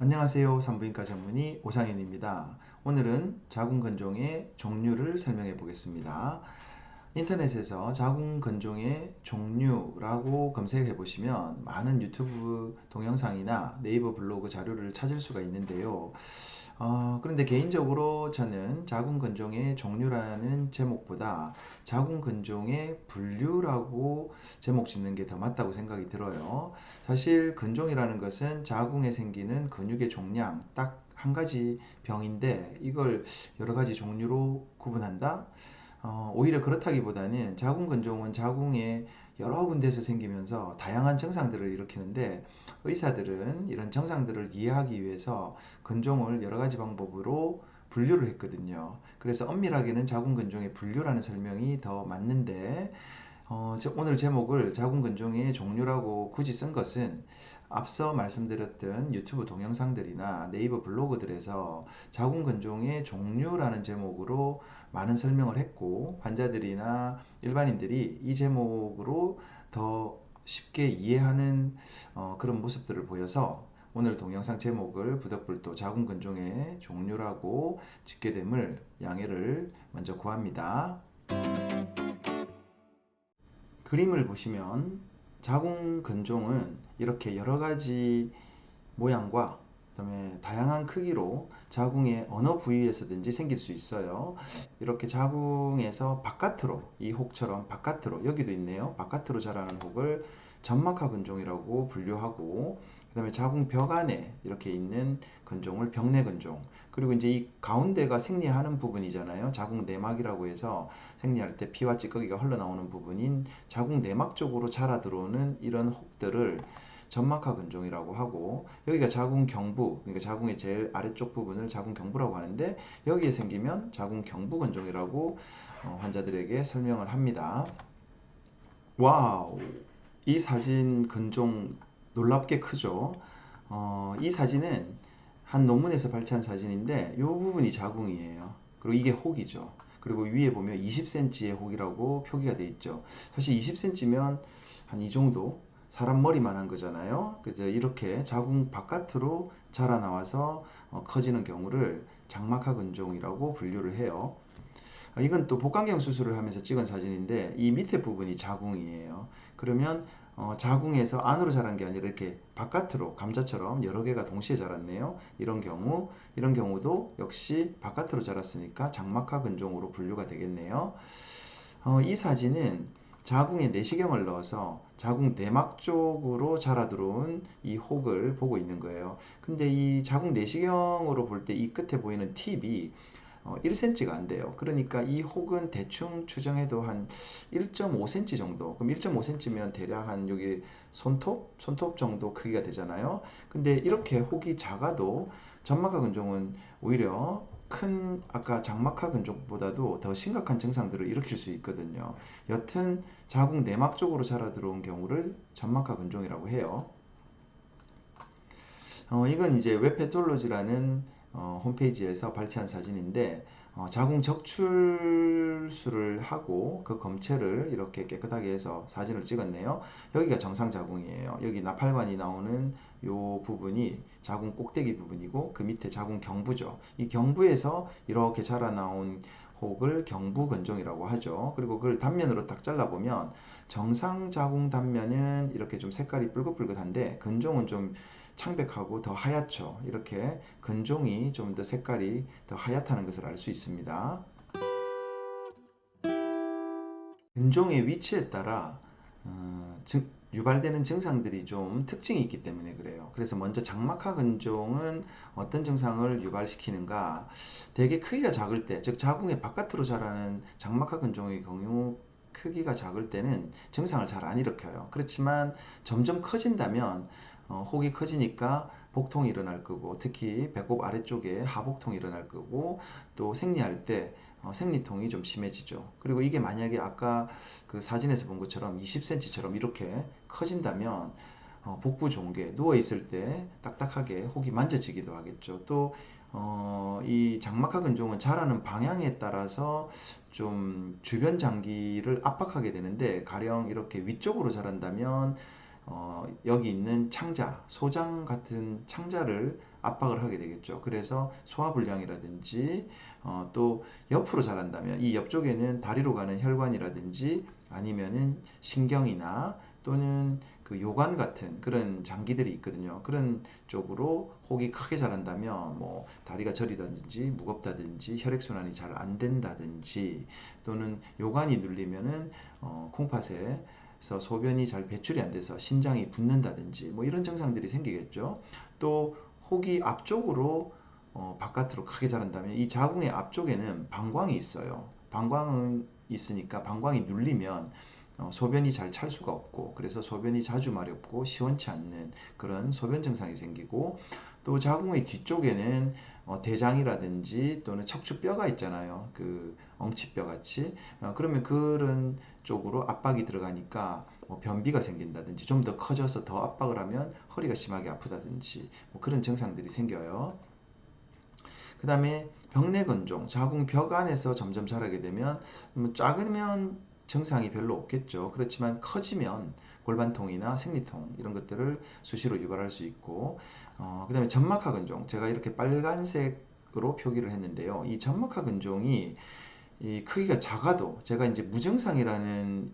안녕하세요. 산부인과 전문의 오상현입니다. 오늘은 자궁근종의 종류를 설명해 보겠습니다. 인터넷에서 자궁근종의 종류라고 검색해 보시면 많은 유튜브 동영상이나 네이버 블로그 자료를 찾을 수가 있는데요. 그런데 개인적으로 저는 자궁근종의 종류라는 제목보다 자궁근종의 분류라고 제목 짓는 게 더 맞다고 생각이 들어요. 사실 근종이라는 것은 자궁에 생기는 근육의 종양 딱 한 가지 병인데 이걸 여러 가지 종류로 구분한다? 오히려 그렇다기보다는 자궁근종은 자궁에 여러 군데에서 생기면서 다양한 증상들을 일으키는데 의사들은 이런 증상들을 이해하기 위해서 근종을 여러 가지 방법으로 분류를 했거든요. 그래서 엄밀하게는 자궁근종의 분류라는 설명이 더 맞는데 오늘 제목을 자궁근종의 종류라고 굳이 쓴 것은 앞서 말씀드렸던 유튜브 동영상들이나 네이버 블로그들에서 자궁근종의 종류라는 제목으로 많은 설명을 했고 환자들이나 일반인들이 이 제목으로 더 쉽게 이해하는 그런 모습들을 보여서 오늘 동영상 제목을 부득불도 자궁근종의 종류라고 짓게 됨을 양해를 먼저 구합니다. 그림을 보시면 자궁근종은 이렇게 여러 가지 모양과 그다음에 다양한 크기로 자궁의 어느 부위에서든지 생길 수 있어요. 이렇게 자궁에서 바깥으로 이 혹처럼 바깥으로 여기도 있네요. 바깥으로 자라는 혹을 점막하 근종이라고 분류하고 그다음에 자궁 벽 안에 이렇게 있는 근종을 병내 근종 그리고 이제 이 가운데가 생리하는 부분이잖아요. 자궁 내막이라고 해서 생리할 때 피와 찌꺼기가 흘러나오는 부분인 자궁 내막 쪽으로 자라 들어오는 이런 혹들을 점막하 근종이라고 하고 여기가 자궁 경부 그러니까 자궁의 제일 아래쪽 부분을 자궁 경부라고 하는데 여기에 생기면 자궁 경부 근종이라고 환자들에게 설명을 합니다. 와우, 이 사진 근종 놀랍게 크죠. 이 사진은 한 논문에서 발췌한 사진인데 이 부분이 자궁이에요. 그리고 이게 혹이죠. 그리고 위에 보면 20cm의 혹이라고 표기가 되어 있죠. 사실 20cm면 한 이 정도 사람 머리만 한 거잖아요. 그래서 이렇게 자궁 바깥으로 자라 나와서 커지는 경우를 장막하 근종이라고 분류를 해요. 이건 또 복강경 수술을 하면서 찍은 사진인데 이 밑에 부분이 자궁이에요. 그러면 자궁에서 안으로 자란 게 아니라 이렇게 바깥으로 감자처럼 여러 개가 동시에 자랐네요. 이런 경우도 역시 바깥으로 자랐으니까 장막하 근종으로 분류가 되겠네요. 이 사진은 자궁에 내시경을 넣어서 자궁 내막 쪽으로 자라 들어온 이 혹을 보고 있는 거예요. 근데 이 자궁 내시경으로 볼 때 이 끝에 보이는 팁이 1cm가 안 돼요. 그러니까 이 혹은 대충 추정해도 한 1.5cm 정도. 그럼 1.5cm면 대략 한 여기 손톱 정도 크기가 되잖아요. 근데 이렇게 혹이 작아도 점막하 근종은 오히려 큰 아까 장막하 근종보다도 더 심각한 증상들을 일으킬 수 있거든요. 여튼 자궁 내막 쪽으로 자라 들어온 경우를 점막하 근종이라고 해요. 이건 이제 웹패톨로지라는 홈페이지에서 발췌한 사진인데 자궁 적출술을 하고 그 검체를 이렇게 깨끗하게 해서 사진을 찍었네요. 여기가 정상 자궁이에요. 여기 나팔관이 나오는 요 부분이 자궁 꼭대기 부분이고 그 밑에 자궁 경부죠. 이 경부에서 이렇게 자라나온 혹을 경부근종이라고 하죠. 그리고 그걸 단면으로 딱 잘라보면 정상 자궁 단면은 이렇게 좀 색깔이 붉긋붉긋한데 근종은 좀 창백하고 더 하얗죠. 이렇게 근종이 좀 더 색깔이 더 하얗다는 것을 알 수 있습니다. 근종의 위치에 따라 유발되는 증상들이 좀 특징이 있기 때문에 그래요. 그래서 먼저 장막하 근종은 어떤 증상을 유발시키는가? 대개 크기가 작을 때, 즉 자궁의 바깥으로 자라는 장막하 근종의 경우 크기가 작을 때는 증상을 잘 안 일으켜요. 그렇지만 점점 커진다면 혹이 커지니까 복통이 일어날 거고 특히 배꼽 아래쪽에 하복통이 일어날 거고 또 생리할 때 생리통이 좀 심해지죠. 그리고 이게 만약에 아까 그 사진에서 본 것처럼 20cm처럼 이렇게 커진다면 복부 종괴 누워 있을 때 딱딱하게 혹이 만져지기도 하겠죠. 또 이 장막하 근종은 자라는 방향에 따라서 좀 주변 장기를 압박하게 되는데 가령 이렇게 위쪽으로 자란다면 여기 있는 창자, 소장 같은 창자를 압박을 하게 되겠죠. 그래서 소화불량이라든지 또 옆으로 자란다면 이 옆쪽에는 다리로 가는 혈관이라든지 아니면은 신경이나 또는 그 요관 같은 그런 장기들이 있거든요. 그런 쪽으로 혹이 크게 자란다면 뭐 다리가 저리다든지 무겁다든지 혈액순환이 잘 안 된다든지 또는 요관이 눌리면은 콩팥에서 소변이 잘 배출이 안 돼서 신장이 붓는다든지 뭐 이런 증상들이 생기겠죠. 또 혹이 앞쪽으로 바깥으로 크게 자란다면 이 자궁의 앞쪽에는 방광이 있어요. 방광은 있으니까 방광이 눌리면 소변이 잘 찰 수가 없고 그래서 소변이 자주 마렵고 시원치 않는 그런 소변 증상이 생기고 또 자궁의 뒤쪽에는 대장이라든지 또는 척추뼈가 있잖아요. 그 엉치뼈 같이 그러면 그런 쪽으로 압박이 들어가니까 변비가 생긴다든지 좀 더 커져서 더 압박을 하면 허리가 심하게 아프다든지 뭐 그런 증상들이 생겨요. 그 다음에 병내건종, 자궁 벽 안에서 점점 자라게 되면 작으면 증상이 별로 없겠죠. 그렇지만 커지면 골반통이나 생리통 이런 것들을 수시로 유발할 수 있고 그 다음에 점막하 근종, 제가 이렇게 빨간색으로 표기를 했는데요. 이 점막하 근종이 이 크기가 작아도 제가 이제 무증상이라는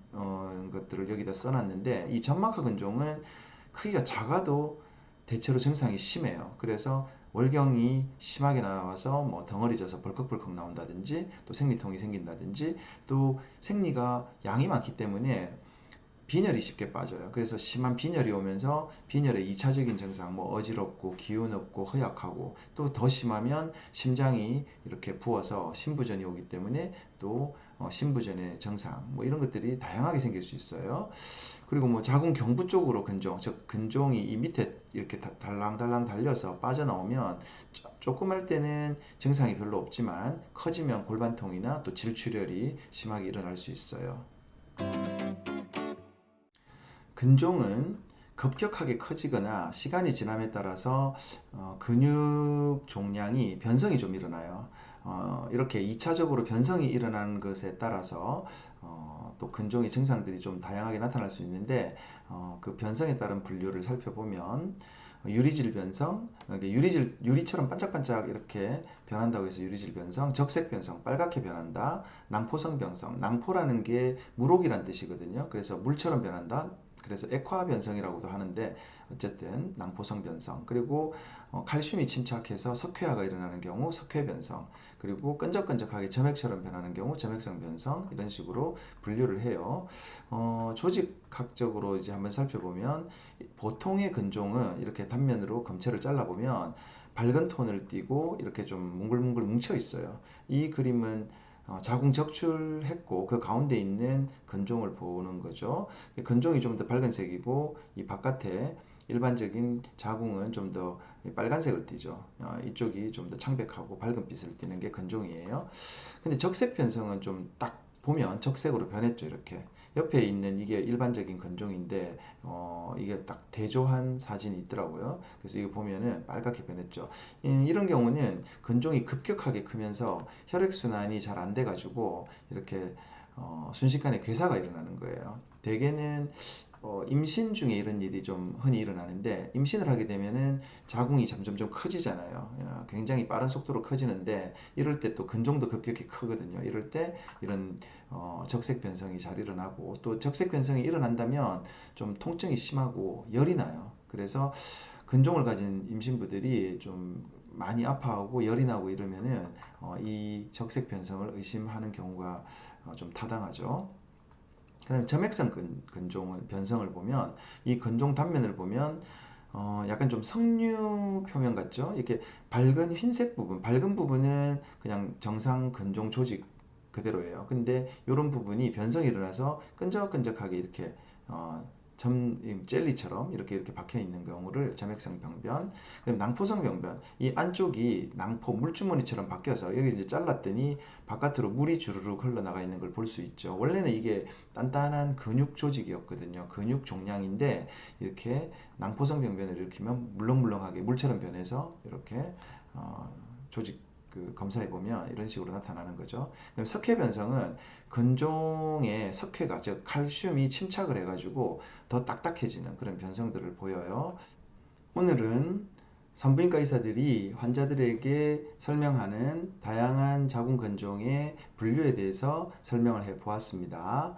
것들을 여기다 써놨는데 이 점막하 근종은 크기가 작아도 대체로 증상이 심해요. 그래서 월경이 심하게 나와서 뭐 덩어리져서 벌컥벌컥 나온다든지 또 생리통이 생긴다든지 또 생리가 양이 많기 때문에 빈혈이 쉽게 빠져요. 그래서 심한 빈혈이 오면서 빈혈의 2차적인 증상, 뭐 어지럽고 기운 없고 허약하고 또 더 심하면 심장이 이렇게 부어서 심부전이 오기 때문에 또 심부전의 증상, 뭐 이런 것들이 다양하게 생길 수 있어요. 그리고 뭐 자궁 경부 쪽으로 근종, 즉 근종이 이 밑에 이렇게 달랑달랑 달려서 빠져나오면 조금 할 때는 증상이 별로 없지만 커지면 골반통이나 또 질출혈이 심하게 일어날 수 있어요. 근종은 급격하게 커지거나 시간이 지남에 따라서 근육 종량이 변성이 좀 일어나요. 이렇게 2차적으로 변성이 일어나는 것에 따라서 또 근종의 증상들이 좀 다양하게 나타날 수 있는데 그 변성에 따른 분류를 살펴보면 유리질 변성, 유리처럼 반짝반짝 이렇게 변한다고 해서 유리질 변성, 적색 변성, 빨갛게 변한다, 낭포성 변성, 낭포라는 게 물옥이란 뜻이거든요. 그래서 물처럼 변한다. 그래서 액화 변성이라고도 하는데 어쨌든 낭포성 변성, 그리고 칼슘이 침착해서 석회화가 일어나는 경우 석회 변성, 그리고 끈적끈적하게 점액처럼 변하는 경우 점액성 변성, 이런 식으로 분류를 해요. 조직학적으로 이제 한번 살펴보면 보통의 근종은 이렇게 단면으로 검체를 잘라보면 밝은 톤을 띠고 이렇게 좀 뭉글뭉글 뭉쳐 있어요. 이 그림은 자궁 적출했고 그 가운데 있는 근종을 보는 거죠. 근종이 좀 더 밝은 색이고 이 바깥에 일반적인 자궁은 좀 더 빨간색을 띠죠. 이쪽이 좀 더 창백하고 밝은 빛을 띠는 게 근종이에요. 근데 적색 변성은 좀 딱 보면 적색으로 변했죠. 이렇게 옆에 있는 이게 일반적인 근종인데 이게 딱 대조한 사진이 있더라고요. 그래서 이거 보면은 빨갛게 변했죠. 이런 경우는 근종이 급격하게 크면서 혈액순환이 잘 안 돼가지고 이렇게 순식간에 괴사가 일어나는 거예요. 대개는 임신 중에 이런 일이 좀 흔히 일어나는데 임신을 하게 되면은 자궁이 점점점 커지잖아요. 굉장히 빠른 속도로 커지는데 이럴 때 또 근종도 급격히 크거든요. 이럴 때 이런 적색 변성이 잘 일어나고 또 적색 변성이 일어난다면 좀 통증이 심하고 열이 나요. 그래서 근종을 가진 임신부들이 좀 많이 아파하고 열이 나고 이러면은 이 적색 변성을 의심하는 경우가 좀 타당하죠. 그다음에 점액성 근종을 변성을 보면 이 근종 단면을 보면 약간 좀 석류 표면 같죠? 이렇게 밝은 흰색 부분, 밝은 부분은 그냥 정상 근종 조직 그대로예요. 근데 이런 부분이 변성이 일어나서 끈적끈적하게 이렇게 젤리처럼 이렇게 박혀 있는 경우를 점액성 병변, 그다음 낭포성 병변, 이 안쪽이 낭포 물주머니처럼 바뀌어서 여기 이제 잘랐더니 바깥으로 물이 주르륵 흘러나가 있는 걸 볼 수 있죠. 원래는 이게 단단한 근육 조직이었거든요. 근육 종양인데 이렇게 낭포성 병변을 일으키면 물렁물렁하게 물처럼 변해서 이렇게 조직 검사해 보면 이런 식으로 나타나는 거죠. 그다음에 석회 변성은 근종의 석회가 즉 칼슘이 침착을 해가지고 더 딱딱해지는 그런 변성들을 보여요. 오늘은 산부인과 의사들이 환자들에게 설명하는 다양한 자궁 근종의 분류에 대해서 설명을 해 보았습니다.